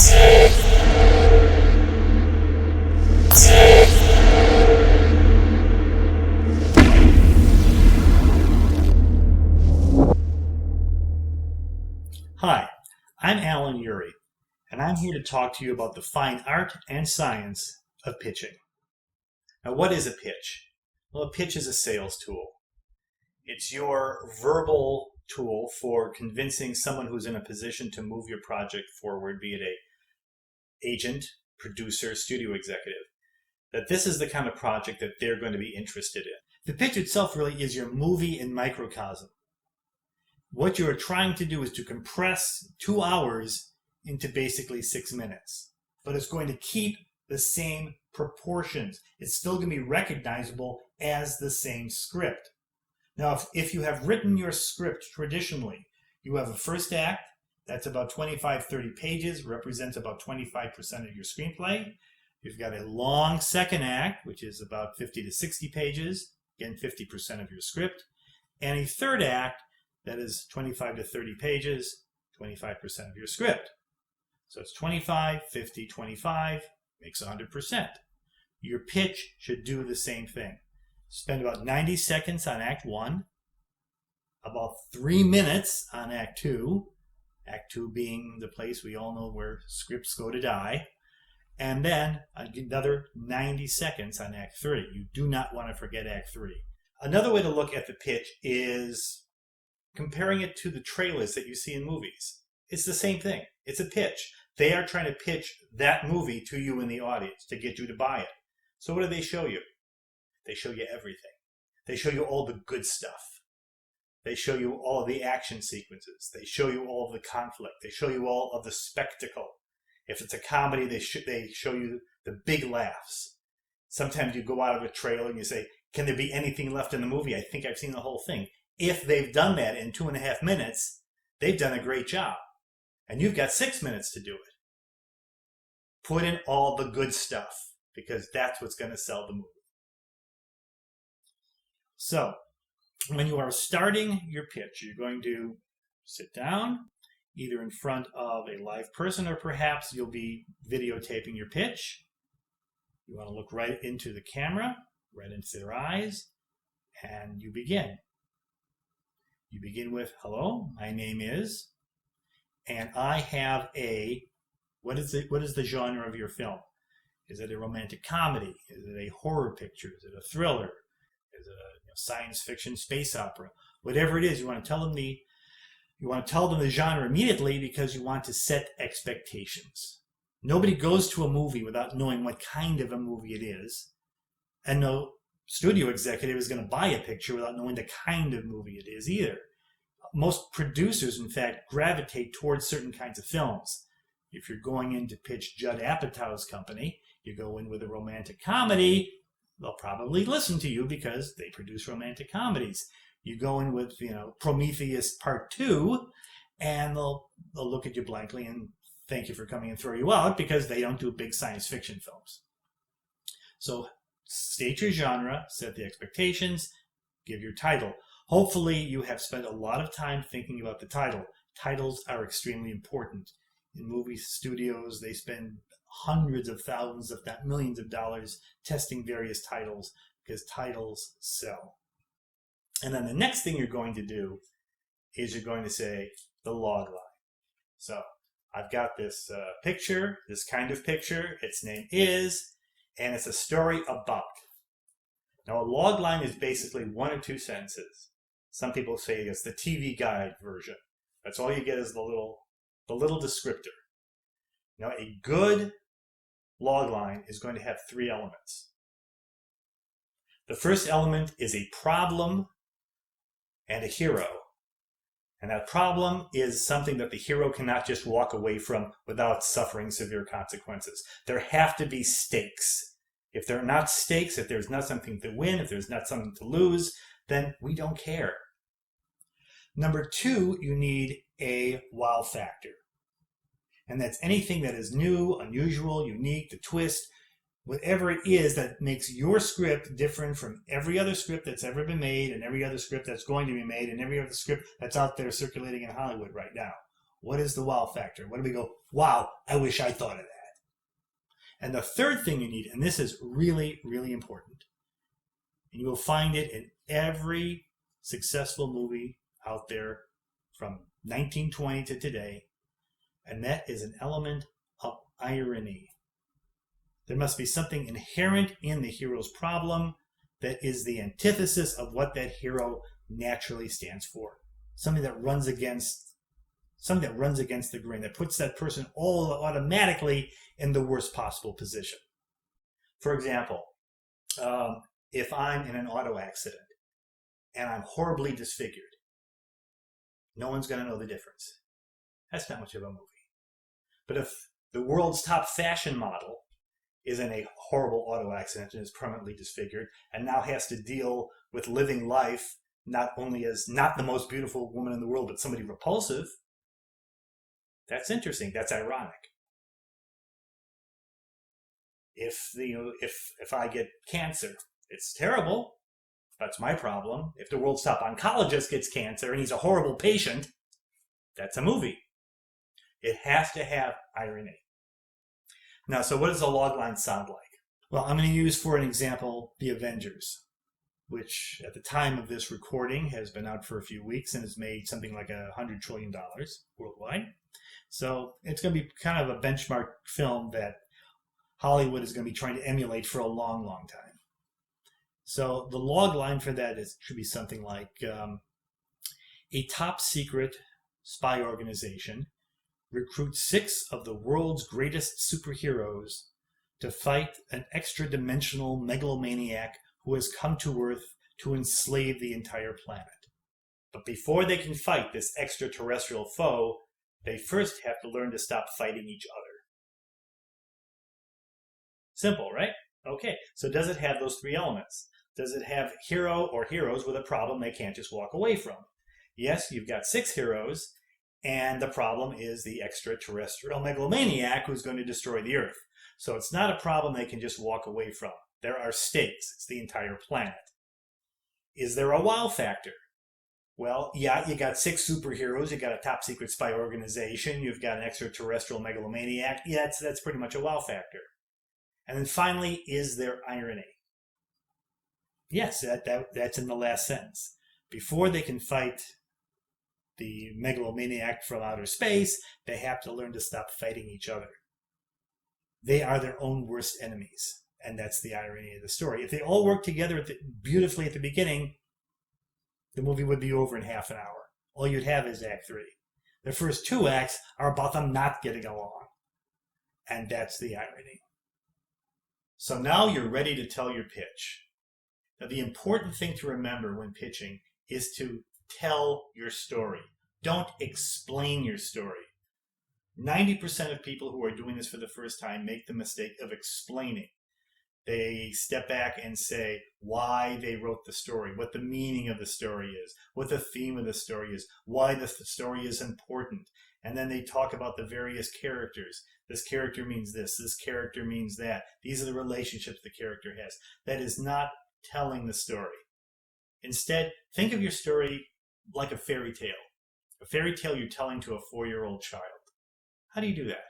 Hi, I'm Alan Urey, and I'm here to talk to you about the fine art and science of pitching. Now, what is a pitch? Well, a pitch is a sales tool. It's your verbal tool for convincing someone who's in a position to move your project forward, be it an agent, producer, studio executive, that this is the kind of project that they're going to be interested in. The pitch itself really is your movie in microcosm. What you're trying to do is to compress 2 hours into basically 6 minutes. But it's going to keep the same proportions. It's still going to be recognizable as the same script. Now, if you have written your script traditionally, you have a first act, that's about 25-30 pages, represents about 25% of your screenplay. You've got a long second act, which is about 50 to 60 pages, again, 50% of your script, and a third act, that is 25 to 30 pages, 25% of your script. So it's 25, 50, 25, makes 100%. Your pitch should do the same thing. Spend about 90 seconds on Act 1, about 3 minutes on Act 2, Act 2 being the place we all know where scripts go to die, and then another 90 seconds on Act 3. You do not want to forget Act 3. Another way to look at the pitch is comparing it to the trailers that you see in movies. It's the same thing. It's a pitch. They are trying to pitch that movie to you in the audience to get you to buy it. So what do they show you? They show you everything. They show you all the good stuff. They show you all of the action sequences. They show you all of the conflict. They show you all of the spectacle. If it's a comedy, they show you the big laughs. Sometimes you go out of a trailer and you say, can there be anything left in the movie? I think I've seen the whole thing. If they've done that in 2.5 minutes, they've done a great job. And you've got 6 minutes to do it. Put in all the good stuff, because that's what's going to sell the movie. So, when you are starting your pitch, you're going to sit down, either in front of a live person, or perhaps you'll be videotaping your pitch. You want to look right into the camera, right into their eyes, and you begin. You begin with, hello, my name is, and I have a, what is the genre of your film? Is it a romantic comedy? Is it a horror picture? Is it a thriller? Is it a science fiction space opera? Whatever it is, you want to tell them the genre immediately, because you want to set expectations. Nobody goes to a movie without knowing what kind of a movie it is, and no studio executive is going to buy a picture without knowing the kind of movie it is either. Most producers, in fact, gravitate towards certain kinds of films. If you're going in to pitch Judd Apatow's company, you go in with a romantic comedy, they'll probably listen to you because they produce romantic comedies. You go in with, Prometheus Part 2, and they'll look at you blankly and thank you for coming and throw you out, because they don't do big science fiction films. So state your genre, set the expectations, give your title. Hopefully you have spent a lot of time thinking about the title. Titles are extremely important. In movie studios, they spend hundreds of thousands, if not millions of dollars testing various titles, because titles sell. And then the next thing you're going to do is you're going to say the log line. So I've got this picture, this kind of picture. Its name is, and it's a story about. Now, a log line is basically 1 or 2 sentences. Some people say it's the TV guide version. That's all you get, is the little descriptor. Now, a good log line is going to have 3 elements. The first element is a problem and a hero. And that problem is something that the hero cannot just walk away from without suffering severe consequences. There have to be stakes. If there are not stakes, if there's not something to win, if there's not something to lose, then we don't care. Number 2, you need a wow factor. And that's anything that is new, unusual, unique, the twist, whatever it is that makes your script different from every other script that's ever been made, and every other script that's going to be made, and every other script that's out there circulating in Hollywood right now. What is the wow factor? What do we go, wow, I wish I thought of that? And the third thing you need, and this is really, really important, and you will find it in every successful movie out there from 1920 to today, and that is an element of irony. There must be something inherent in the hero's problem that is the antithesis of what that hero naturally stands for. Something that runs against the grain, that puts that person all automatically in the worst possible position. For example, if I'm in an auto accident and I'm horribly disfigured, no one's going to know the difference. That's not much of a movie. But if the world's top fashion model is in a horrible auto accident and is permanently disfigured and now has to deal with living life not only as not the most beautiful woman in the world, but somebody repulsive, that's interesting. That's ironic. If I get cancer, it's terrible. That's my problem. If the world's top oncologist gets cancer and he's a horrible patient, that's a movie. It has to have irony. Now, so what does a logline sound like? Well, I'm going to use for an example The Avengers, which at the time of this recording has been out for a few weeks and has made something like $100 trillion worldwide. So it's going to be kind of a benchmark film that Hollywood is going to be trying to emulate for a long, long time. So the log line for that should be something like a top secret spy organization recruits 6 of the world's greatest superheroes to fight an extra-dimensional megalomaniac who has come to Earth to enslave the entire planet. But before they can fight this extraterrestrial foe, they first have to learn to stop fighting each other. Simple, right? Okay, so does it have those 3 elements? Does it have hero or heroes with a problem they can't just walk away from? Yes, you've got 6 heroes, and the problem is the extraterrestrial megalomaniac who's going to destroy the Earth. So it's not a problem they can just walk away from. There are stakes. It's the entire planet. Is there a wow factor? Well, yeah, you got 6 superheroes. You got a top secret spy organization. You've got an extraterrestrial megalomaniac. Yeah, that's pretty much a wow factor. And then finally, is there irony? Yes, that's in the last sentence. Before they can fight the megalomaniac from outer space, they have to learn to stop fighting each other. They are their own worst enemies. And that's the irony of the story. If they all work together beautifully at the beginning, the movie would be over in half an hour. All you'd have is Act 3. The first 2 acts are about them not getting along. And that's the irony. So now you're ready to tell your pitch. Now, the important thing to remember when pitching is to tell your story. Don't explain your story. 90% of people who are doing this for the first time make the mistake of explaining. They step back and say why they wrote the story, what the meaning of the story is, what the theme of the story is, why the story is important. And then they talk about the various characters. This character means this character means that. These are the relationships the character has. That is not telling the story. Instead, think of your story like a fairy tale. A fairy tale you're telling to a 4-year-old child. How do you do that?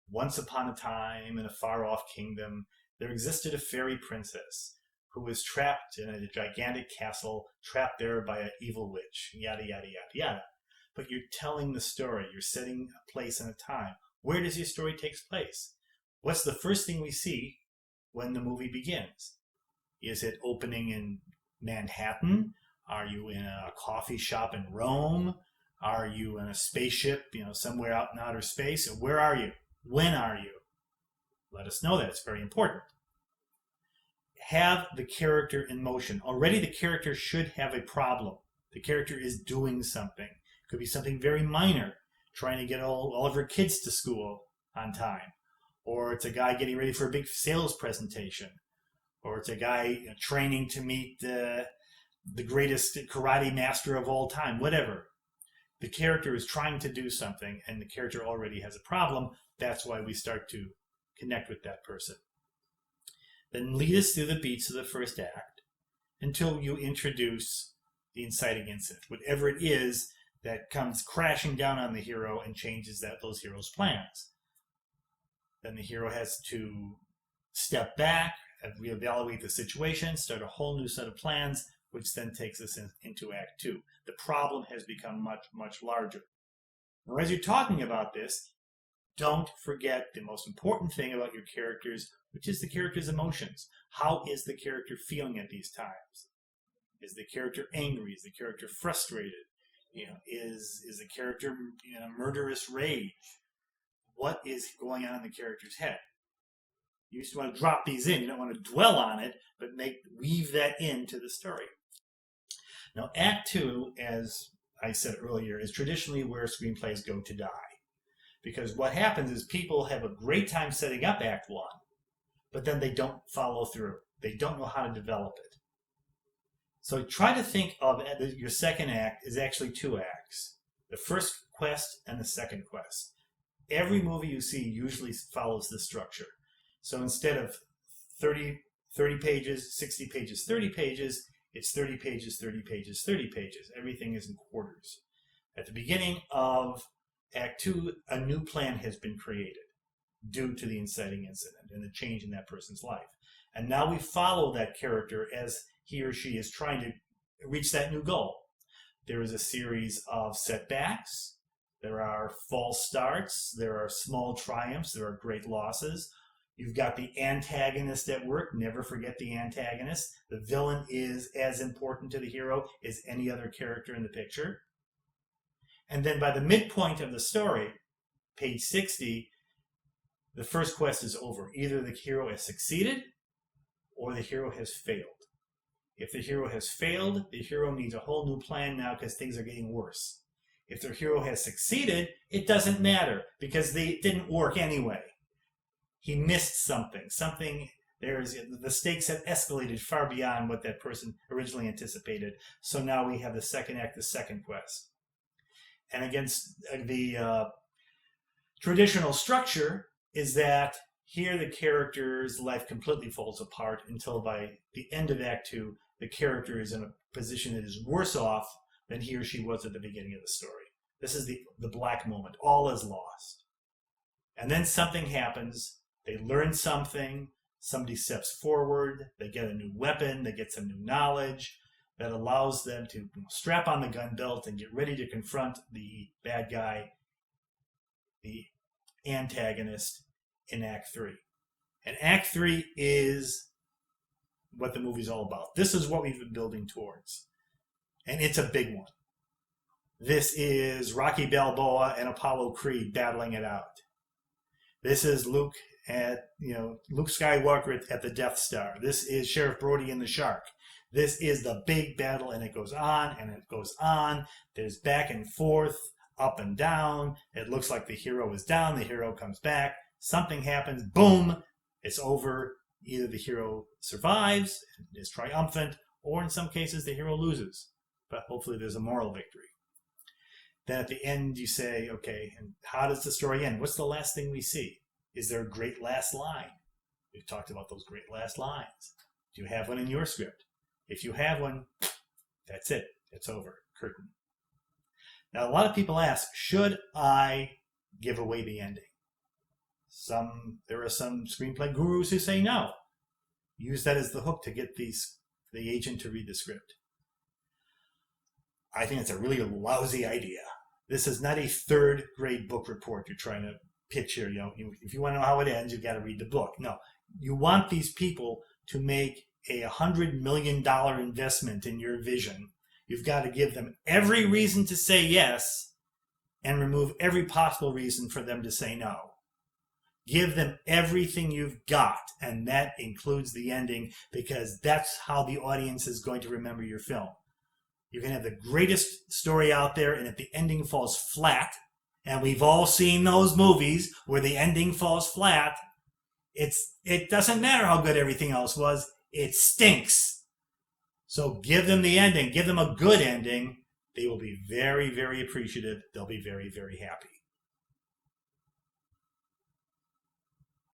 Once upon a time, in a far-off kingdom, there existed a fairy princess who was trapped in a gigantic castle, trapped there by an evil witch, yada, yada, yada, yada. But you're telling the story. You're setting a place and a time. Where does your story take place? What's the first thing we see when the movie begins? Is it opening in Manhattan? Are you in a coffee shop in Rome? Are you in a spaceship, somewhere out in outer space? Where are you? When are you? Let us know that. It's very important. Have the character in motion. Already the character should have a problem. The character is doing something. It could be something very minor, trying to get all of her kids to school on time. Or it's a guy getting ready for a big sales presentation. Or it's a guy training to meet the greatest karate master of all time. Whatever. The character is trying to do something, and the character already has a problem. That's why we start to connect with that person. Then lead us through the beats of the first act until you introduce the inciting incident, whatever it is that comes crashing down on the hero and changes those heroes' plans. Then the hero has to step back and reevaluate the situation, start a whole new set of plans, which then takes us into Act 2. The problem has become much, much larger. Now, as you're talking about this, don't forget the most important thing about your characters, which is the character's emotions. How is the character feeling at these times? Is the character angry? Is the character frustrated? Is the character in a murderous rage? What is going on in the character's head? You just want to drop these in. You don't want to dwell on it, but weave that into the story. Now, Act 2, as I said earlier, is traditionally where screenplays go to die. Because what happens is people have a great time setting up Act 1, but then they don't follow through. They don't know how to develop it. So try to think of your second act is actually 2 acts. The first quest and the second quest. Every movie you see usually follows this structure. So instead of 30 pages, 60 pages, 30 pages, it's 30 pages, 30 pages, 30 pages. Everything is in quarters. At the beginning of Act 2, a new plan has been created due to the inciting incident and the change in that person's life. And now we follow that character as he or she is trying to reach that new goal. There is a series of setbacks. There are false starts. There are small triumphs. There are great losses. You've got the antagonist at work. Never forget the antagonist. The villain is as important to the hero as any other character in the picture. And then by the midpoint of the story, page 60, the first quest is over. Either the hero has succeeded or the hero has failed. If the hero has failed, the hero needs a whole new plan now because things are getting worse. If the hero has succeeded, it doesn't matter because they didn't work anyway. He missed something. The stakes have escalated far beyond what that person originally anticipated. So now we have the second act, the second quest. And against the traditional structure is that here the character's life completely falls apart until by the end of Act 2, the character is in a position that is worse off than he or she was at the beginning of the story. This is the black moment. All is lost. And then something happens. They learn something. Somebody steps forward. They get a new weapon. They get some new knowledge that allows them to strap on the gun belt and get ready to confront the bad guy, the antagonist, in Act 3. And Act 3 is what the movie's all about. This is what we've been building towards. And it's a big one. This is Rocky Balboa and Apollo Creed battling it out. This is Luke Skywalker at the Death Star. This is Sheriff Brody and the Shark. This is the big battle, and it goes on and it goes on. There's back and forth, up and down. It looks like the hero is down. The hero comes back. Something happens. Boom. It's over. Either the hero survives, is triumphant, or in some cases the hero loses. But hopefully there's a moral victory. Then at the end you say, okay, and how does the story end? What's the last thing we see? Is there a great last line? We've talked about those great last lines. Do you have one in your script? If you have one, that's it. It's over. Curtain. Now, a lot of people ask, should I give away the ending? There are some screenplay gurus who say no. Use that as the hook to get the agent to read the script. I think it's a really lousy idea. This is not a third grade book report you're trying to pitch here. If you want to know how it ends, you've got to read the book. No, you want these people to make a $100 million investment in your vision. You've got to give them every reason to say yes and remove every possible reason for them to say no. Give them everything you've got, and that includes the ending, because that's how the audience is going to remember your film. You can have the greatest story out there, and if the ending falls flat, and we've all seen those movies where the ending falls flat, it doesn't matter how good everything else was, it stinks. So give them the ending, give them a good ending. They will be very, very appreciative. They'll be very, very happy.